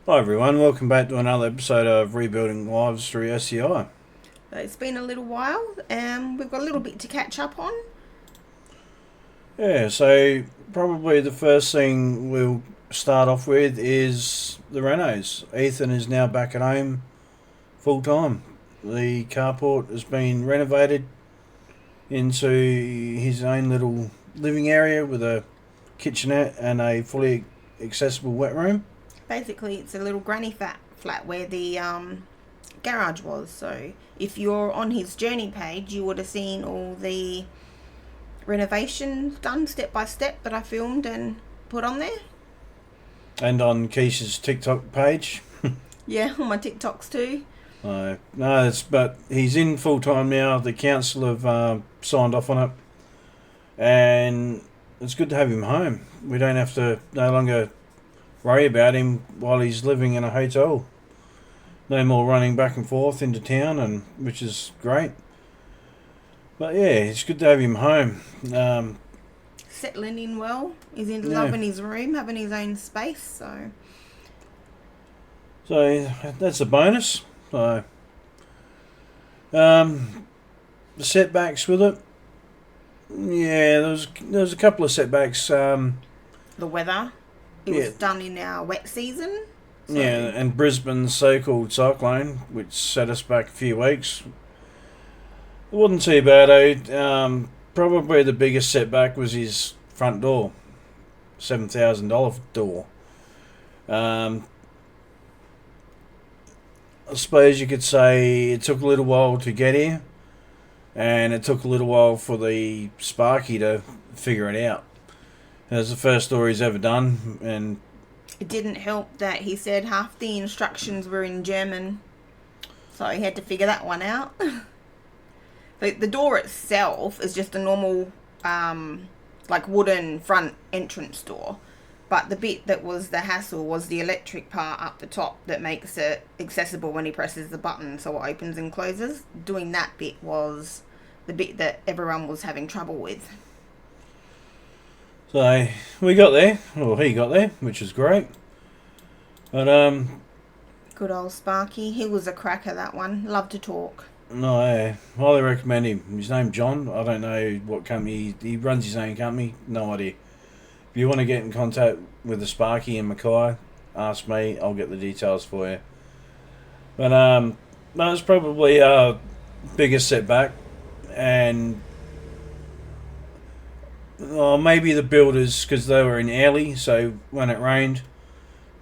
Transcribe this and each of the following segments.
Hi everyone, welcome back to another episode of Rebuilding Lives through SCI. It's been a little while, and we've got a little bit to catch up on. Yeah, so probably the first thing we'll start off with is the renos. Ethan is now back at home full time. The carport has been renovated into his own little living area with a kitchenette and a fully accessible wet room. Basically, it's a little granny flat where the garage was. So, if you're on his journey page, you would have seen all the renovations done step by step that I filmed and put on there. And on Keisha's TikTok page. Yeah, on my TikToks too. But he's in full time now. The council have signed off on it, and it's good to have him home. We don't have to no longer worry about him while he's living in a hotel. No more running back and forth into town, and which is great. But yeah, it's good to have him home. Settling in well. He's Yeah, loving his room, having his own space. so that's a bonus. So um, the setbacks with it. Yeah, there was a couple of setbacks. The weather. It Yeah, was done in our wet season. Yeah, So and Brisbane's so-called cyclone, which set us back a few weeks, it wasn't too bad. Probably the biggest setback was his front door, $7,000 door. Um, I suppose you could say it took a little while to get here, and it took a little while for the Sparky to figure it out. It was the first door he's ever done, and it didn't help that he said half the instructions were in German, so he had to figure that one out. The door itself is just a normal, like wooden front entrance door, but the bit that was the hassle was the electric part up the top that makes it accessible when he presses the button so it opens and closes. Doing that bit was the bit that everyone was having trouble with. so we got there, or he got there, which is great. But Good old Sparky. He was a cracker, that one. Loved to talk. no, I highly recommend him. His name's John. I don't know what company he runs. His own company. No idea. If you want to get in contact with the Sparky and Mackay, ask me. I'll get the details for you. But that was probably our biggest setback, and maybe the builders because they were in Airlie. So when it rained,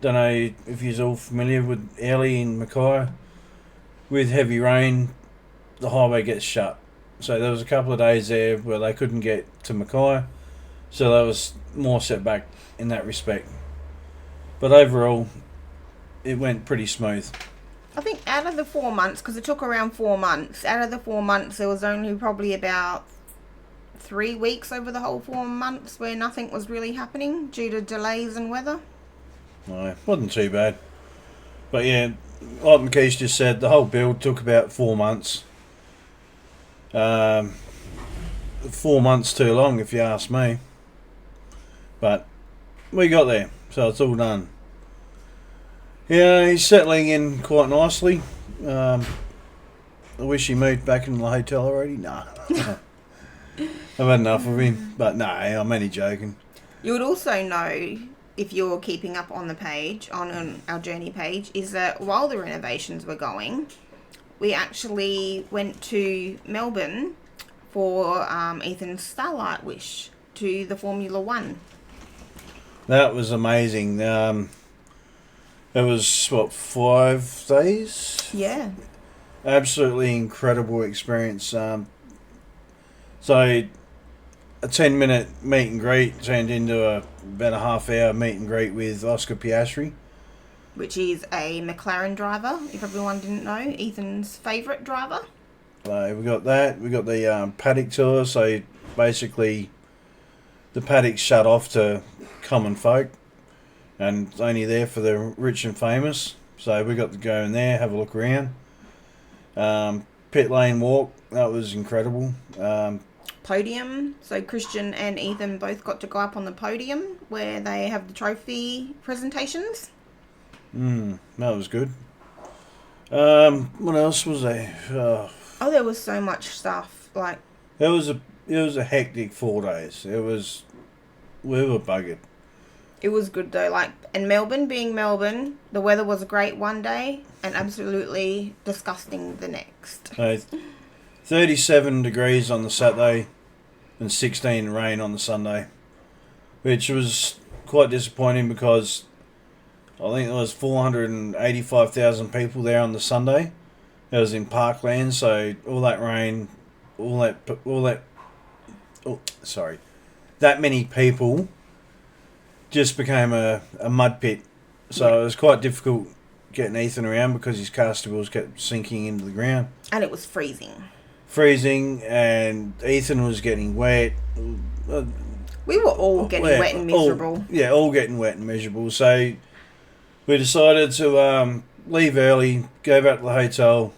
don't know if you're all familiar with Airlie in Mackay. With heavy rain, the highway gets shut. So there was a couple of days there where they couldn't get to Mackay. So that was more setback in that respect. But overall, it went pretty smooth. I think out of the 4 months, because it took around 4 months, out of the 4 months, there was only probably about 3 weeks over the whole 4 months where nothing was really happening due to delays and weather. No, wasn't too bad. But yeah, like McKee's just said, the whole build took about 4 months. 4 months too long, if you ask me. But we got there, so it's all done. Yeah, he's settling in quite nicely. I wish he moved back into the hotel already. Nah. I've had enough of him. But no, I'm only joking. You would also know, if you're keeping up on the page, on our journey page, is that while the renovations were going, we actually went to Melbourne for Ethan's Starlight Wish to the Formula One. That was amazing. It was, what, 5 days? Yeah. Absolutely incredible experience. So a 10-minute meet and greet turned into about a half-hour meet and greet with Oscar Piastri. Which is a McLaren driver, if everyone didn't know, Ethan's favourite driver. We got that. We got the paddock tour. So basically, the paddock's shut off to common folk, and it's only there for the rich and famous. So we got to go in there, have a look around. Pit lane walk. That was incredible. Podium, so Christian and Ethan both got to go up on the podium where they have the trophy presentations. That was good. What else was there? Oh, there was so much stuff. Like, It was a hectic 4 days. We were buggered. it was good though. Like, in Melbourne, being Melbourne, the weather was great one day and absolutely disgusting the next. So, 37 degrees on the Saturday and 16 rain on the Sunday, which was quite disappointing because I think there was 485,000 people there on the Sunday. It was in Parkland, so all that rain, that many people just became a mud pit. So it was quite difficult getting Ethan around because his caster wheels kept sinking into the ground. And it was freezing. And Ethan was getting wet. We were all getting wet and miserable. All getting wet and miserable. So we decided to leave early, go back to the hotel,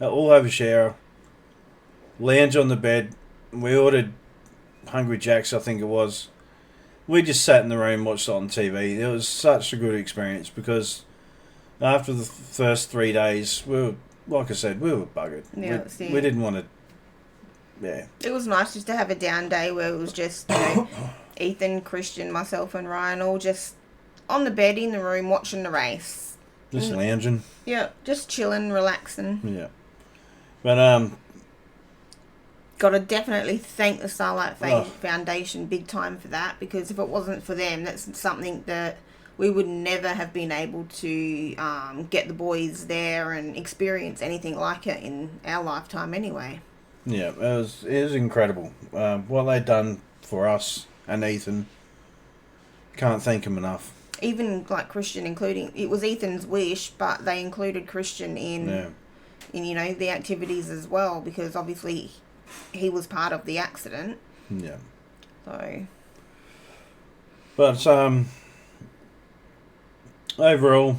all have a shower, lounge on the bed. We ordered Hungry Jack's, I think it was. We just sat in the room, watched it on TV. It was such a good experience because after the first 3 days, we were buggered. Yeah, we didn't want to. Yeah. It was nice just to have a down day where it was just, Ethan, Christian, myself and Ryan all just on the bed in the room watching the race. Just lounging. Yeah, just chilling, relaxing. Yeah. But, got to definitely thank the Starlight Foundation big time for that, because if it wasn't for them, that's something that we would never have been able to get the boys there and experience anything like it in our lifetime anyway. Yeah, it was incredible. What they'd done for us and Ethan, can't thank them enough. Even like Christian, including, it was Ethan's wish, but they included Christian in the activities as well, because obviously he was part of the accident. Yeah. So. But overall,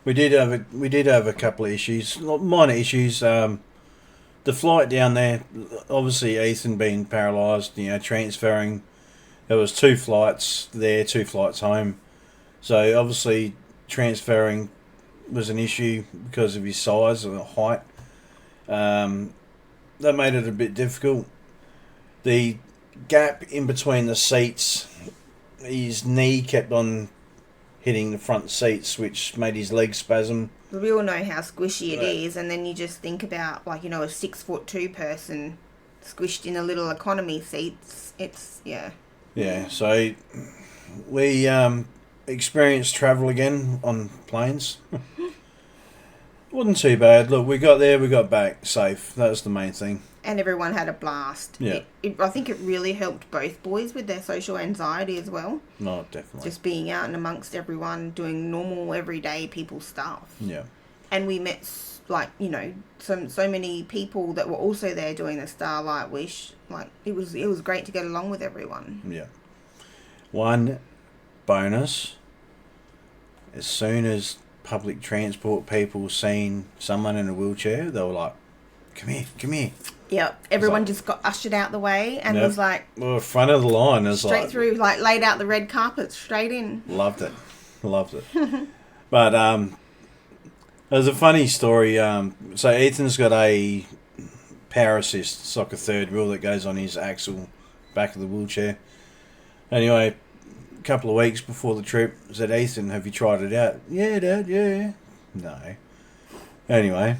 we did have a couple of issues, minor issues. The flight down there, obviously Ethan being paralysed, transferring. There was 2 flights there, 2 flights home. So obviously transferring was an issue because of his size and height. That made it a bit difficult. The gap in between the seats, his knee kept on hitting the front seats, which made his leg spasm. We all know how squishy it is, and then you just think about, a 6'2" person squished in a little economy seats. It's, yeah. Yeah, so we experienced travel again on planes. Wasn't too bad. Look, we got there, we got back safe. That was the main thing. And everyone had a blast. Yeah. I think it really helped both boys with their social anxiety as well. No, definitely. Just being out and amongst everyone, doing normal, everyday people stuff. Yeah. And we met, so many people that were also there doing the Starlight Wish. It was great to get along with everyone. Yeah. One bonus, as soon as public transport people seen someone in a wheelchair, they were like, come here. Yep, everyone just got ushered out the way and was like... Well, front of the line. Is straight through, laid out the red carpet, straight in. Loved it. But there's a funny story. So Ethan's got a power assist. It's like a third wheel that goes on his axle, back of the wheelchair. Anyway, a couple of weeks before the trip, I said, Ethan, have you tried it out? Yeah, Dad, yeah. No. Anyway...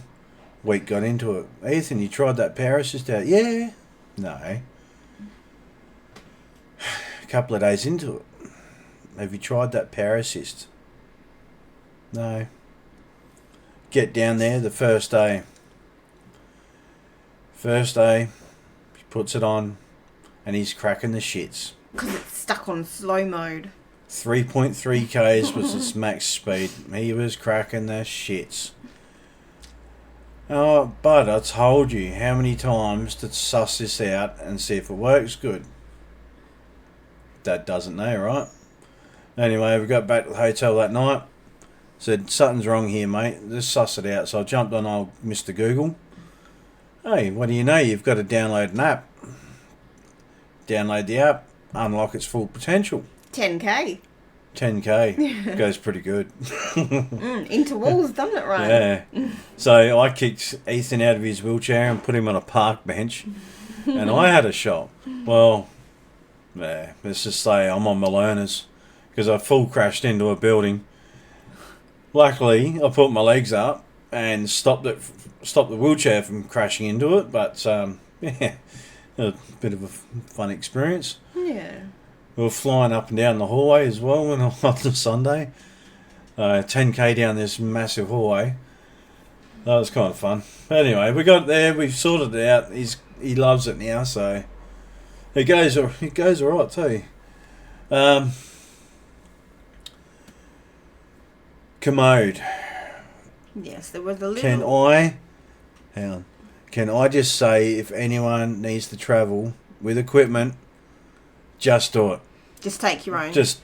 week got into it. Ethan, you tried that power assist out? Yeah. No. A couple of days into it. Have you tried that power assist? No. Get down there the first day. He puts it on and he's cracking the shits. Because it's stuck on slow mode. 3.3 Ks was his max speed. He was cracking the shits. Oh, but I told you how many times to suss this out and see if it works good. Dad doesn't know, right? Anyway, we got back to the hotel that night. Said, something's wrong here, mate. Just suss it out. So I jumped on old Mr. Google. Hey, what do you know? You've got to download an app. Download the app. Unlock its full potential. 10K. 10k goes pretty good. Into walls, doesn't it, right? Yeah. So I kicked Ethan out of his wheelchair and put him on a park bench, and I had a shot. Well, yeah, let's just say I'm on my learners because I full crashed into a building. Luckily, I put my legs up and stopped the wheelchair from crashing into it. But yeah, a bit of a fun experience. Yeah. We were flying up and down the hallway as well on the Sunday. 10k down this massive hallway. That was kind of fun. But anyway, we got there. We've sorted it out. He loves it now, so it goes alright too. Commode. Yes, there was a little. Can I just say, if anyone needs to travel with equipment, just do it. Just take your own. Just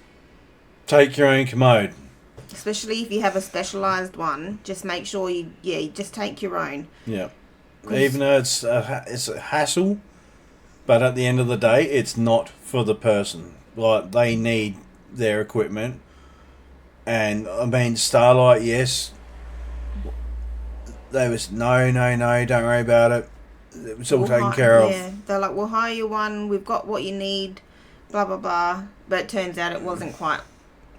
take your own commode. Especially if you have a specialised one, just make sure you just take your own. Yeah. Even though it's a hassle, but at the end of the day, it's not for the person. Like, they need their equipment. And, I mean, Starlight, yes. They was, no, don't worry about it. It was all taken care of. Yeah, they're like, we'll hire you one, we've got what you need, blah, blah, blah. But it turns out it wasn't quite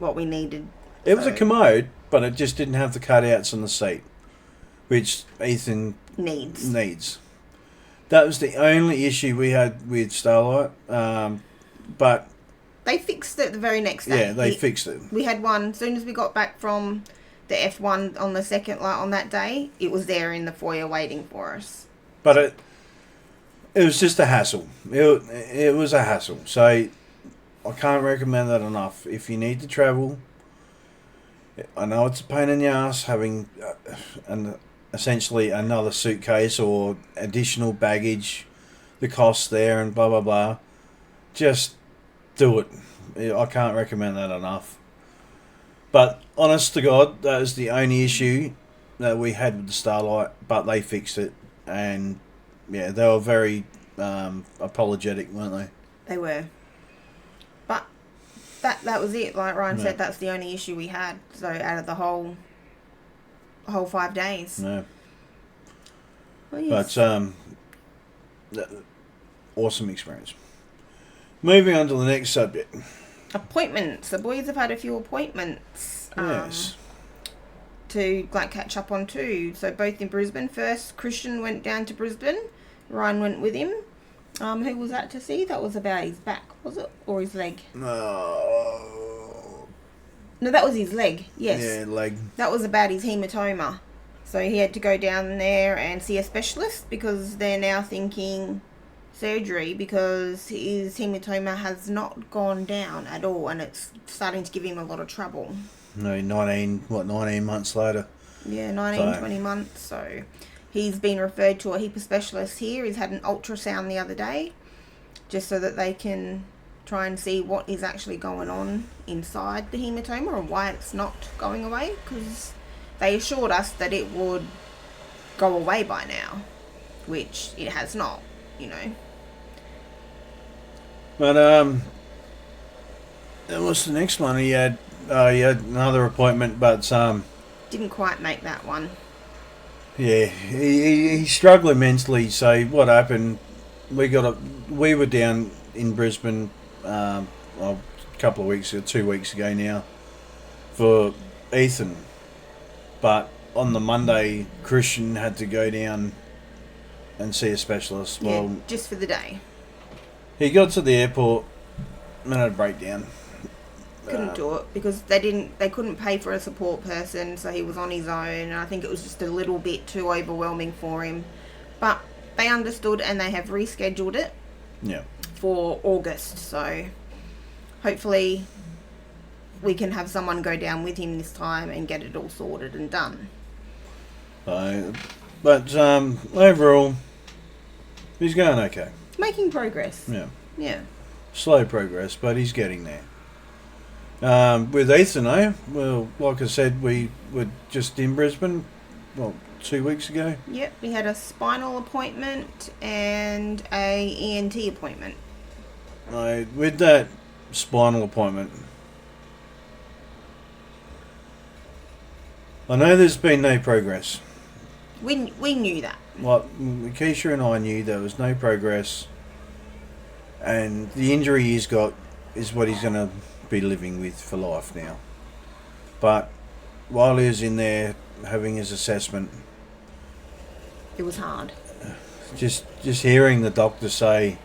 what we needed. It was a commode, but it just didn't have the cutouts on the seat, which Ethan needs. That was the only issue we had with Starlight, but they fixed it the very next day. Yeah, they fixed it. We had one as soon as we got back from the F1 on the second on that day. It was there in the foyer waiting for us. But it was just a hassle. It was a hassle. So I can't recommend that enough. If you need to travel, I know it's a pain in the ass having essentially another suitcase or additional baggage, the cost there and blah, blah, blah. Just do it. I can't recommend that enough. But honest to God, that is the only issue that we had with the Starlight, but they fixed it. And yeah, they were very apologetic, weren't they? They were. But that was it. Like Ryan said, that's the only issue we had. So out of the whole 5 days. No. Well, yes. But awesome experience. Moving on to the next subject. Appointments. The boys have had a few appointments. Yes. To catch up on too. So both in Brisbane. First, Christian went down to Brisbane. Ryan went with him. Who was that to see? That was about his back, was it? Or his leg? No, that was his leg. Yes. Yeah, leg. That was about his hematoma. So he had to go down there and see a specialist because they're now thinking surgery because his hematoma has not gone down at all and it's starting to give him a lot of trouble. No, 19 months later. Yeah, 20 months. So he's been referred to a heap of specialists here. He's had an ultrasound the other day just so that they can try and see what is actually going on inside the hematoma or why it's not going away, because they assured us that it would go away by now, which it has not, But what's the next one? He had another appointment, but didn't quite make that one. Yeah, he's struggling mentally. So what happened? We were down in Brisbane a couple of weeks ago, 2 weeks ago now, for Ethan. But on the Monday, Christian had to go down and see a specialist. Yeah, well, just for the day. He got to the airport and had a breakdown. Couldn't do it because they couldn't pay for a support person, so he was on his own, and I think it was just a little bit too overwhelming for him. But they understood and they have rescheduled it. Yeah. For August, so hopefully we can have someone go down with him this time and get it all sorted and done. But overall, he's going okay. Making progress. Yeah. Yeah. Slow progress, but he's getting there. With Ethan, well, like I said, we were just in Brisbane, 2 weeks ago. Yep, we had a spinal appointment and a ENT appointment. With that spinal appointment, I know there's been no progress. We knew that. Like, Keisha and I knew there was no progress, and the injury he's got is what he's going to be living with for life now. But while he was in there having his assessment, It was hard. just hearing the doctor say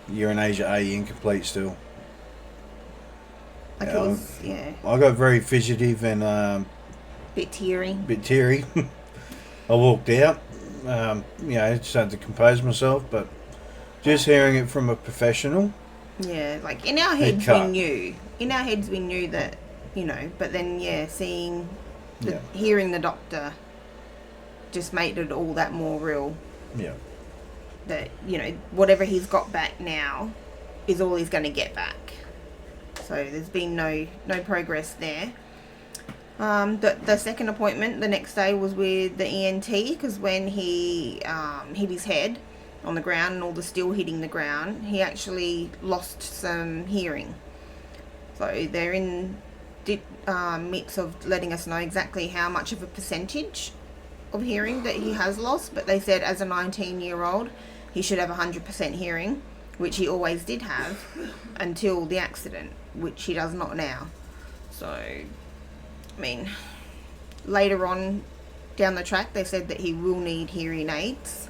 you're an Asia A incomplete still. Like, it was, yeah, I got very fidgety and bit teary. I walked out. Just had to compose myself, but just hearing it from a professional. Yeah, like in our heads we knew. In our heads we knew that, but then hearing the doctor just made it all that more real. Yeah. That, whatever he's got back now is all he's going to get back. So there's been no progress there. The second appointment the next day was with the ENT, because when he hit his head on the ground and all the steel hitting the ground, he actually lost some hearing. So they're in midst of letting us know exactly how much of a percentage of hearing that he has lost, but they said as a 19-year-old he should have 100% hearing, which he always did have until the accident, which he does not now. So, I mean, later on down the track they said that he will need hearing aids,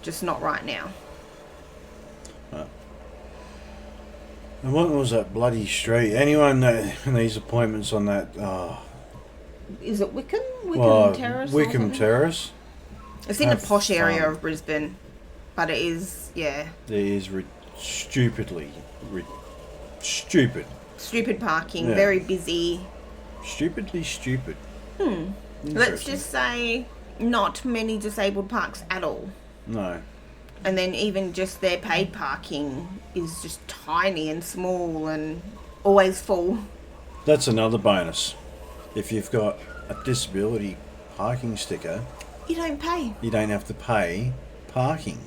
just not right now. And what was that bloody street? Anyone that these appointments on that? Is it Wickham? Terrace? Wickham Terrace. It's in a posh area of Brisbane, but it is, yeah. There is stupid. Stupid parking, Yeah. very busy. Stupidly stupid. Let's just say not many disabled parks at all. No. And then even just their paid parking is just tiny and small and always full. That's another bonus. If you've got a disability parking sticker, You don't pay. you don't have to pay parking.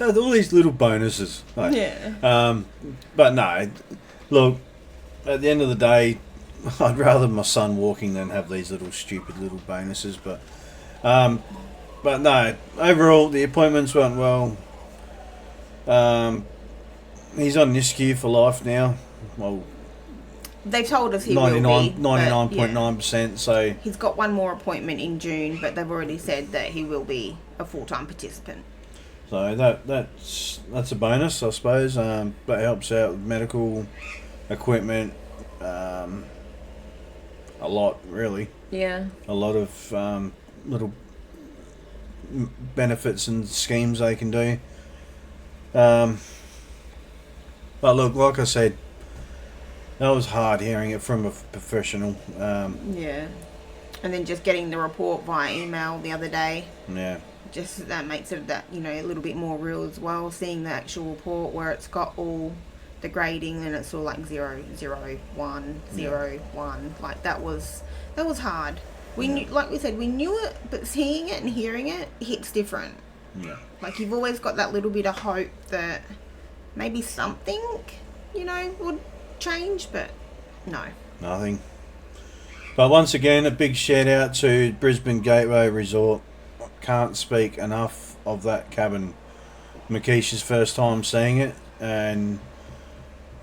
All these little bonuses. Like, Yeah. But no, look, at the end of the day, I'd rather my son walking than have these little stupid little bonuses. But no, overall the appointments went well. He's on NISCU for life now. Well, They told us he will be. 99.9%. So he's got one more appointment in June, but they've already said that he will be a full-time participant. So that's a bonus, I suppose. That helps out with medical equipment a lot, really. Yeah. A lot of little benefits and schemes they can do. But look, like I said, that was hard hearing it from a professional. Yeah. And then just getting the report via email the other day. Yeah. Just that makes it a little bit more real as well. Seeing the actual report where it's got all the grading and it's all like 0, 0, 1, 0, 1. Like that was hard. We knew, like we said, we knew it, but seeing it and hearing it hits different. Yeah. Like you've always got that little bit of hope that maybe something, would change, but no. Nothing. But once again, a big shout out to Brisbane Gateway Resort. Can't speak enough of that cabin. Makisha's first time seeing it, and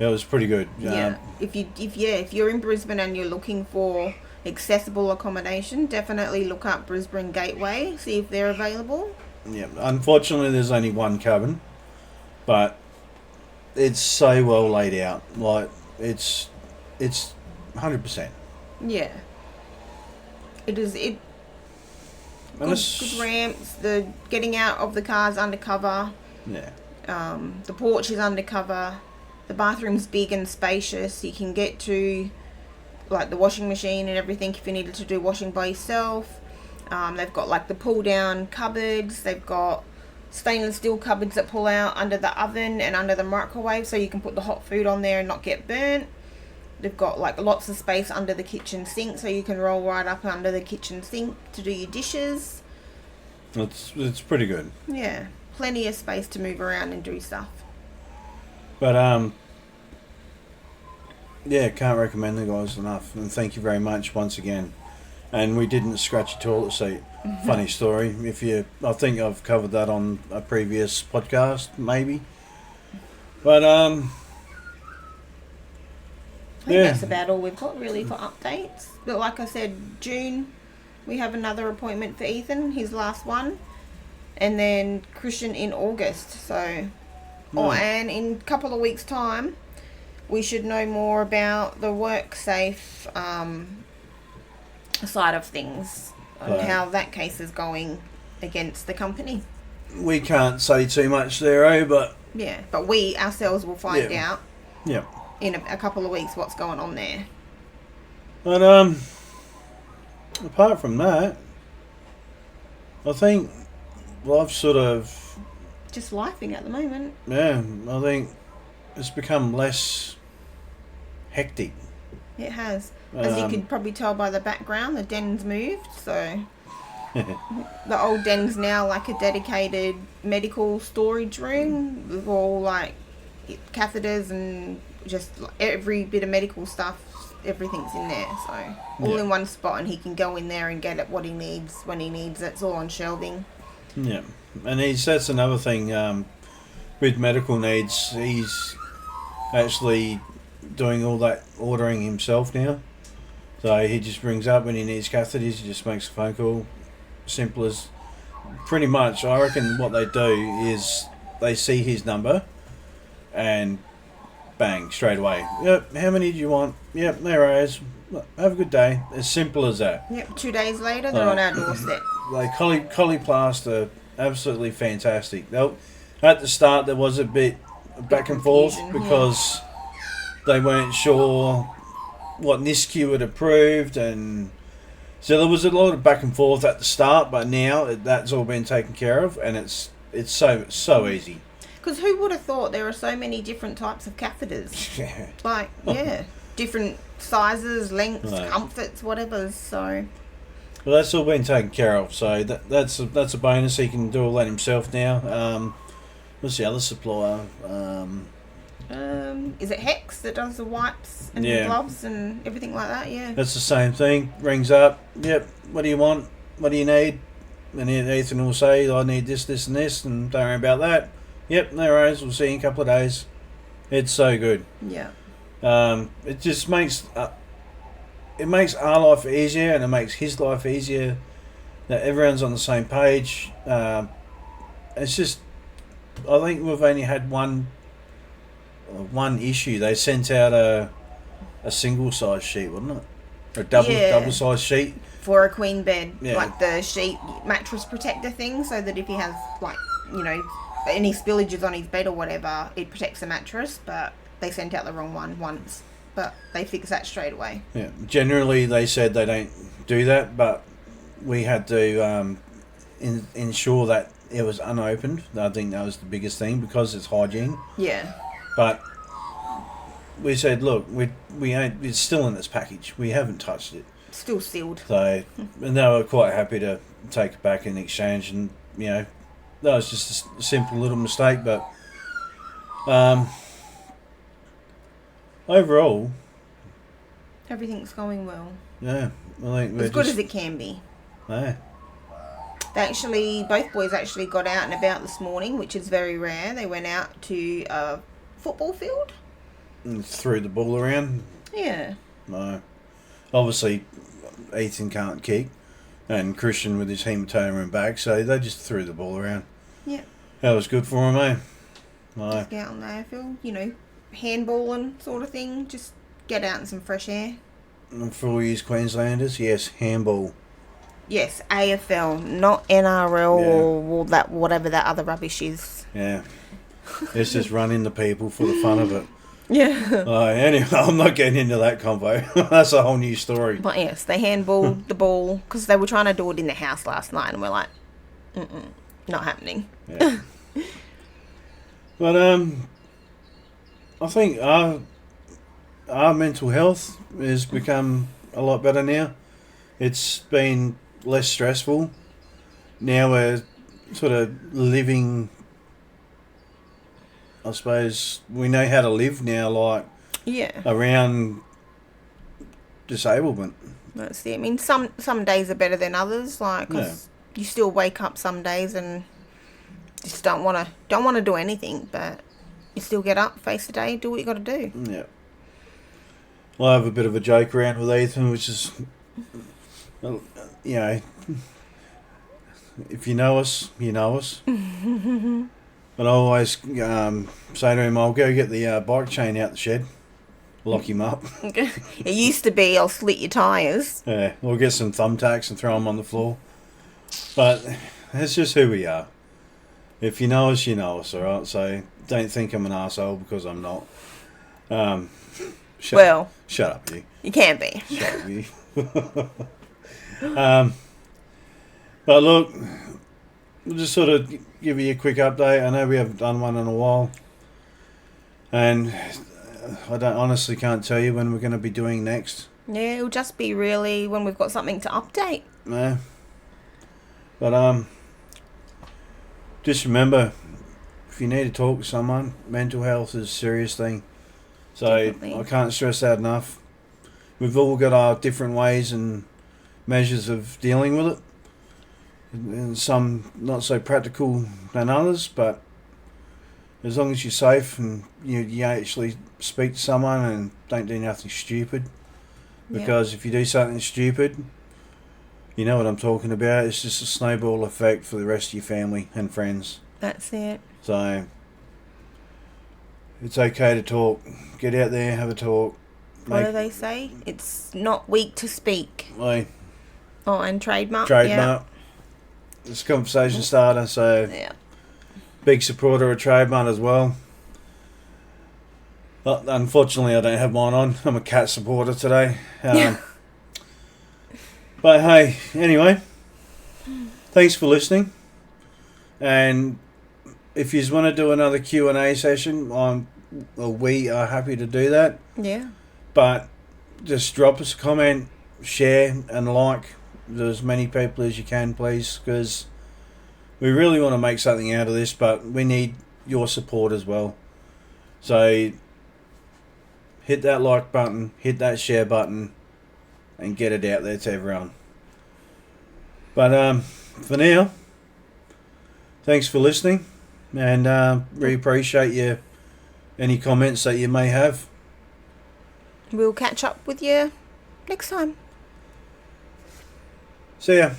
it was pretty good. Yeah. If you're in Brisbane and you're looking for accessible accommodation, definitely look up Brisbane Gateway, see if they're available. Yeah. Unfortunately, there's only one cabin, but it's so well laid out. Like it's 100%. Yeah. It is. Good ramps. The getting out of the car's undercover. Yeah. The porch is undercover. The bathroom's big and spacious. You can get to like the washing machine and everything if you needed to do washing by yourself. They've got like the pull down cupboards. They've got stainless steel cupboards that pull out under the oven and under the microwave, so you can put the hot food on there and not get burnt. They've got like lots of space under the kitchen sink, so you can roll right up under the kitchen sink to do your dishes. It's pretty good. Yeah, plenty of space to move around and do stuff. But Yeah, can't recommend the guys enough. And thank you very much once again. And we didn't scratch your toilet seat. Funny story. I think I've covered that on a previous podcast, maybe. But I think that's about all we've got really for updates. But like I said, June we have another appointment for Ethan, his last one, and then Christian in August. So, and in a couple of weeks' time, we should know more about the WorkSafe side of things and how that case is going against the company. We can't say too much there, but yeah, but we ourselves will find out. Yeah. In a couple of weeks, what's going on there. But apart from that, I think life's sort of just lifing at the moment. Yeah, I think it's become less hectic. It has. As you could probably tell by the background, the den's moved, so the old den's now like a dedicated medical storage room with all like catheters and just every bit of medical stuff, everything's in there, so all in one spot, and he can go in there and get it what he needs when he needs it. It's all on shelving. Yeah, and that's another thing with medical needs. He's actually doing all that ordering himself now. So he just brings up when he needs catheters, he just makes a phone call. Simple as pretty much. I reckon what they do is they see his number and bang, straight away. Yep, how many do you want? Yep, no worries. Have a good day. As simple as that. Yep, 2 days later, they're on our doorstep. Like Coliplast, absolutely fantastic. At the start, there was a bit back and forth because they weren't sure what NISQ had approved, and so there was a lot of back and forth at the start, but now that's all been taken care of, and it's so easy. Because who would have thought there are so many different types of catheters? Yeah. Like, different sizes, lengths, comforts, whatever. So, well, that's all been taken care of. So that's a bonus. He can do all that himself now. What's the other supplier? Is it Hex that does the wipes and the gloves and everything like that? Yeah. That's the same thing. Rings up. Yep. What do you want? What do you need? And Ethan will say, I need this, this, and this, and don't worry about that. Yep, no worries. We'll see you in a couple of days. It's so good. Yeah. It just makes our life easier, and it makes his life easier. That everyone's on the same page. It's just, I think we've only had one issue. They sent out a single size sheet, wasn't it? Or a double size sheet for a queen bed, like the sheet mattress protector thing, so that if he has any spillages on his bed or whatever, it protects the mattress. But they sent out the wrong one once, but they fixed that straight away. Yeah, generally they said they don't do that, but we had to ensure that it was unopened. I think that was the biggest thing because it's hygiene. Yeah. But we said, look, it's still in this package. We haven't touched it. Still sealed. So, and they were quite happy to take it back in exchange, and that was just a simple little mistake. But overall, everything's going well. Yeah, I think as good as it can be. Yeah. Both boys actually got out and about this morning, which is very rare. They went out to a football field and threw the ball around. Yeah. No, obviously Ethan can't kick, and Christian with his hematoma and back, so they just threw the ball around. Yeah. That was good for him, eh? No. Just get out on the AFL, handballing sort of thing. Just get out in some fresh air. And for all you Queenslanders, yes, handball. Yes, AFL, not NRL or that whatever that other rubbish is. Yeah. It's just running the people for the fun of it. Yeah. Anyway, I'm not getting into that convo. That's a whole new story. But yes, they handballed the ball because they were trying to do it in the house last night, and we're like, not happening. Yeah. But I think our mental health has become a lot better now. It's been less stressful. Now we're sort of living, I suppose we know how to live now, like Yeah. around disablement. That's it. I mean, some days are better than others. Like, 'cause you still wake up some days and just don't want to do anything, but you still get up, face the day, do what you got to do. Yeah. Well, I have a bit of a joke around with Ethan, which is, well, you know, if you know us, you know us. But I always say to him, I'll go get the bike chain out the shed, lock him up. It used to be, I'll slit your tyres. Yeah, we'll get some thumbtacks and throw them on the floor. But that's just who we are. If you know us, you know us, alright? So don't think I'm an arsehole because I'm not. Shut up, you. You can be. Shut up, you. But look, we'll just sort of give you a quick update. I know we haven't done one in a while. And I honestly can't tell you when we're going to be doing next. Yeah, it'll just be really when we've got something to update. No. But just remember, if you need to talk to someone, mental health is a serious thing. So Definitely. I can't stress that enough. We've all got our different ways and measures of dealing with it. And some not so practical than others, but as long as you're safe and you actually speak to someone and don't do nothing stupid. Because if you do something stupid, you know what I'm talking about. It's just a snowball effect for the rest of your family and friends. That's it. So it's okay to talk. Get out there, have a talk. What do they say? It's not weak to speak. Like, and trademark. trademark. It's a conversation starter, so big supporter of trademark as well. Unfortunately, I don't have mine on. I'm a cat supporter today. But hey, anyway, thanks for listening. And if you want to do another Q&A session, we are happy to do that. Yeah. But just drop us a comment, share and like as many people as you can, please, because we really want to make something out of this, but we need your support as well. So hit that like button, hit that share button, and get it out there to everyone. But for now, thanks for listening, and really appreciate any comments that you may have. We'll catch up with you next time. See ya.